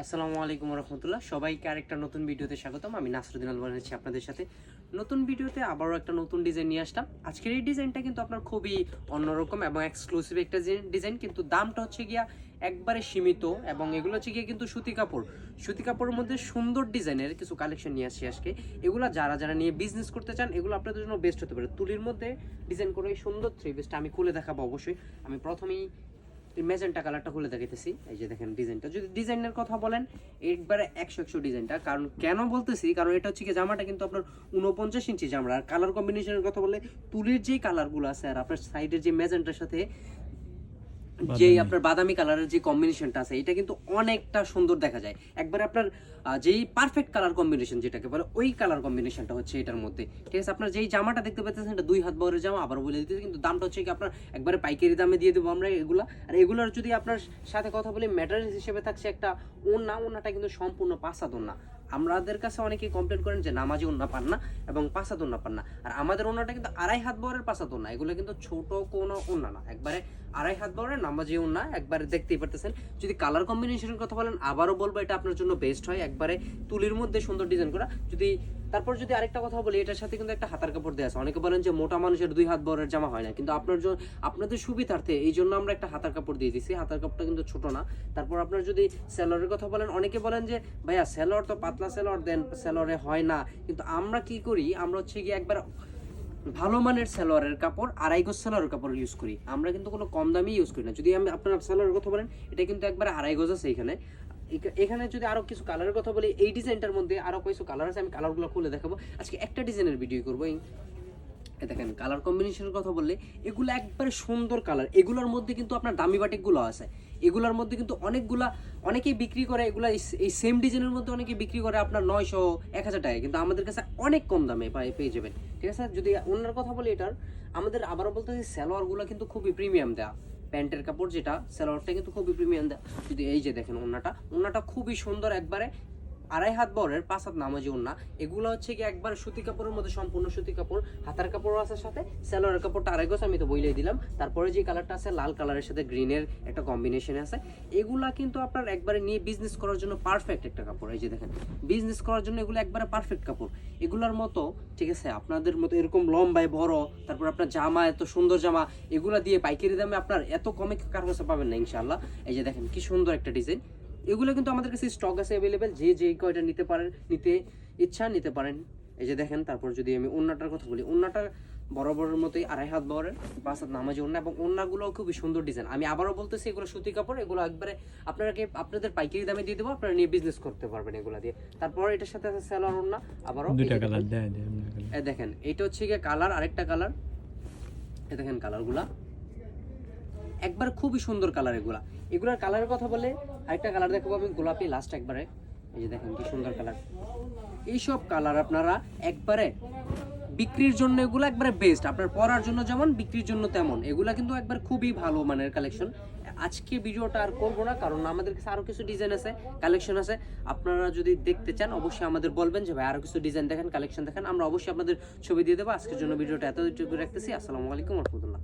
আসসালামু আলাইকুম রহমতুল্লাহ, সবাইকে আরেকটা নতুন ভিডিওতে স্বাগতম। আমি নাসরুদ্দিন আলম আছি আপনাদের সাথে। নতুন ভিডিওতে আবারও একটা নতুন ডিজাইন নিয়ে আসলাম। আজকের এই ডিজাইনটা কিন্তু আপনার খুবই অন্যরকম এবং এক্সক্লুসিভ একটা ডিজাইন, কিন্তু দামটা হচ্ছে গিয়া একবারে সীমিত এবং এগুলো হচ্ছে গিয়ে কিন্তু সুতি কাপড়ের মধ্যে সুন্দর ডিজাইনের কিছু কালেকশন নিয়ে আসছি আজকে। এগুলো যারা যারা নিয়ে বিজনেস করতে চান এগুলো আপনাদের জন্য বেস্ট হতে পারে। তুলির মধ্যে ডিজাইন করে এই সুন্দর থ্রি পিসটা আমি খুলে দেখাবো অবশ্যই। আমি প্রথমেই ম্যাজেন্টা কালারটা খুলে দেখাইতেছি। এই যে দেখেন ডিজাইনটা, যদি ডিজাইনের কথা বলেন একবারে 100 ডিজাইনটা। কারণ কেন বলতেছি, কারণ এটা হচ্ছে কি জামাটা কিন্তু আপনার 49 ইঞ্চি জামা। আর কালার কম্বিনেশনের কথা বললে তুলির যেই কালারগুলো আছে আর আপনার সাইডের যে ম্যাজেন্টার সাথে যে আপনার বাদামি কালারের যে কম্বিনেশনটা আছে এটা কিন্তু অনেকটা সুন্দর দেখা যায়। একবারে আপনার যেই পারফেক্ট কালার কম্বিনেশন যেটাকে বলে ওই কালার কম্বিনেশনটা হচ্ছে এটার মধ্যে। ঠিক আছে, আপনার যেই জামাটা দেখতে পাচ্ছেন এটা 2 হাত বহরের জামা, আবার বলে দিতেছি, কিন্তু দামটা হচ্ছে কি আপনার একবারে পাইকারি দামে দিয়ে দেবো আমরা এগুলা। আর এগুলোর যদি আপনার সাথে কথা বলি ম্যাটেরিয়াল হিসেবে থাকছে একটা ওড়নাটা কিন্তু সম্পূর্ণ 5 হাত ওড়না। আমাদের কাছে অনেকেই কমপ্লেন করেন যে নামাজি ওড়না পান না এবং 5 হাত ওড়না পান না। আর আমাদের ওড়নাটা কিন্তু 2.5 হাত বহরের 5 হাত ওড়না। এগুলো কিন্তু ছোট কোনো ওড়না না, একবারে 2.5 হাত বহরের নামাজি ওড়না, একবারে দেখতেই পারতেছেন। যদি কালার কম্বিনেশনের কথা বলেন আবারও বলবো এটা আপনার জন্য বেস্ট হয়, একবারে তুলির মধ্যে সুন্দর ডিজাইন করা। তারপর যদি আরেকটা কথা বলি, এটার সাথে কিন্তু একটা হাতার কাপড় দেওয়া আছে। অনেকে বলেন যে মোটা মানুষের 2 হাত বহরের জামা হয় না, কিন্তু আপনাদের সুবিধার্থে এই জন্য আমরা একটা হাতার কাপড় দিয়ে দিচ্ছি। হাতার কাপড়টা কিন্তু ছোট না। তারপর আপনার যদি সেলরের কথা বলেন, অনেকে বলেন যে ভাইয়া সেলর তো পাতলা সেলর দেন, সেলরে হয় না। কিন্তু আমরা কি করি, আমরা হচ্ছে গিয়ে একবার ভালো মানের সালোয়ারের কাপড়, 2.5 গজ সালোয়ারের কাপড় ইউজ করি। আমরা কিন্তু কোনো কম দামি ইউজ করি না। যদি আমি আপনার সালোয়ারের কথা বলেন, এটা কিন্তু একবারে 2.5 গজ আছে। এখানে যদি আরো কিছু কালারের কথা বলি, এই ডিজাইনটার মধ্যে আরো কিছু কালার আছে, আমি কালারগুলো খুলে দেখাবো। আজকে একটা ডিজাইনের ভিডিও করবো। দেখেন কালার কম্বিনেশনের কথা বললে এগুলো একবারে সুন্দর কালার। এগুলোর মধ্যে কিন্তু আপনার দামি বাটিকগুলো আছে। এগুলোর মধ্যে কিন্তু অনেকেই বিক্রি করে এগুলা এই সেম ডিজাইনের মধ্যে অনেকেই বিক্রি করে আপনার 900-1000 টাকা, কিন্তু আমাদের কাছে অনেক কম দামে পেয়ে যাবেন। ঠিক আছে, যদি অন্যের কথা বলি এটার আমাদের আবারও বলতে চাই সালোয়ারগুলো কিন্তু খুবই প্রিমিয়াম দেওয়া। প্যান্টের কাপড় যেটা সালোয়ারটা কিন্তু খুবই প্রিমিয়াম দেওয়া। যদি এই যে দেখেন ওন্নাটা খুবই সুন্দর, একবারে 2.5 হাত বহরের 5 হাত নামাজি ওড়না। এগুলো হচ্ছে কি একবার সুতি কাপড়ের মধ্যে সম্পূর্ণ সুতি কাপড়, হাতার কাপড় আছে সাথে, সালোয়ারের কাপড়টা 2.5 গজ আমি তো বইলেই দিলাম। তারপরে যে কালারটা আছে লাল কালারের সাথে গ্রিনের একটা কম্বিনেশন আছে। এগুলা কিন্তু আপনার একবারে নিয়ে বিজনেস করার জন্য পারফেক্ট একটা কাপড়। এই যে দেখেন বিজনেস করার জন্য এগুলো একবারে পারফেক্ট কাপড়। এগুলোর মতো ঠিক আছে আপনাদের মতো এরকম লম্বায় বড়, তারপর আপনার জামা এত সুন্দর জামা, এগুলা দিয়ে পাইকারি দামে আপনার এত কমে কারো কাছে পাবেন না ইনশাআল্লাহ। এই যে দেখেন কি সুন্দর একটা ডিজাইন। এগুলো কিন্তু আমাদের কাছে স্টক আছে অ্যাভেলেবেল, যে কয়টা নিতে ইচ্ছা নিতে পারেন। এই যে দেখেন, তারপর যদি আমি ওন্নাটার কথা বলি, ওন্নাটা বরাবরের মতোই 2.5 হাত বহরের 5 হাত নামাজি ওন্না, এবং ওন্নাগুলো খুবই সুন্দর ডিজাইন। আমি আবারও বলতেছি এগুলো সুতি কাপড়। এগুলো একবারে আপনাদের পাইকারি দামে দিয়ে দেবো, আপনারা নিয়ে বিজনেস করতে পারবেন এগুলা দিয়ে। তারপর এটার সাথে আছে সালোয়ার ওন্না। আবারও দুইটা কালার দেখেন, এটা হচ্ছে গিয়ে কালার, আরেকটা কালার। এই দেখেন কালারগুলা একবার খুবই সুন্দর কালার। এগুলার কালারের কথা বলে আরেকটা কালার দেখাবো আমি, গোলাপি লাস্ট একবারে। এই যে দেখেন কি সুন্দর কালার। এইসব কালার আপনারা একবারে বিক্রির জন্য এগুলো একবারে বেস্ট, আপনার পরার জন্য যেমন বিক্রির জন্য তেমন। এগুলা কিন্তু একবার খুবই ভালো মানের কালেকশন। আজকে ভিডিওটা আর করবো না, কারণ আমাদের কাছে আরো কিছু ডিজাইন আছে, কালেকশন আছে। আপনারা যদি দেখতে চান অবশ্যই আমাদের বলবেন যে ভাই আরো কিছু ডিজাইন দেখেন, কালেকশন দেখেন, আমরা অবশ্যই আপনাদের ছবি দিয়ে দেবো। আজকের জন্য ভিডিওটা এতটুকু রাখতেছি। আসসালামু আলাইকুম ওয়া রাহমাতুল্লাহ।